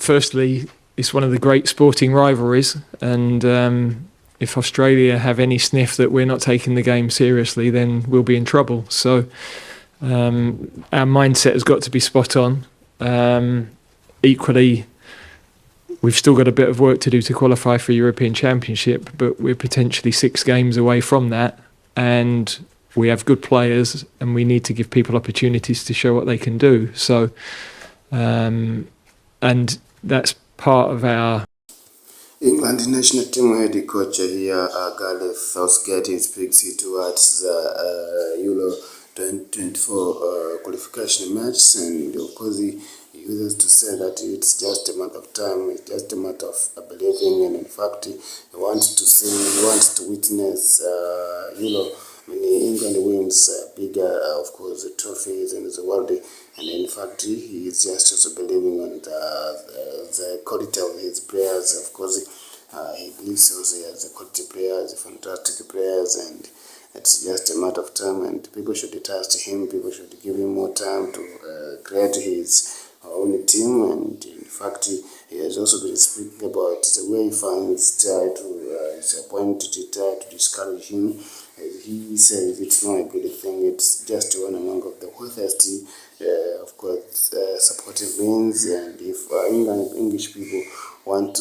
firstly, it's one of the great sporting rivalries, and if Australia have any sniff that we're not taking the game seriously, then we'll be in trouble. So our mindset has got to be spot on. Equally, we've still got a bit of work to do to qualify for a European Championship, but we're potentially 6 games away from that, and we have good players, and we need to give people opportunities to show what they can do. So, and that's part of our England national team head coach here, Gareth Southgate, speaks towards the Euro 2024 qualification match, and of course he uses to say that it's just a matter of time, it's just a matter of believing, and in fact he wants to witness Euro. When England wins bigger, of course, trophies in the world, and in fact he is just also believing on the quality of his players. Of course, he believes also he has the quality players, fantastic players, and it's just a matter of time. And people should trust him. People should give him more time to create his own team. And in fact, he has also been speaking about the way he finds try to disappoint, to discourage him. He says it's not a good thing. It's just one among of the wealthiest, of course, supportive means. And if English people want to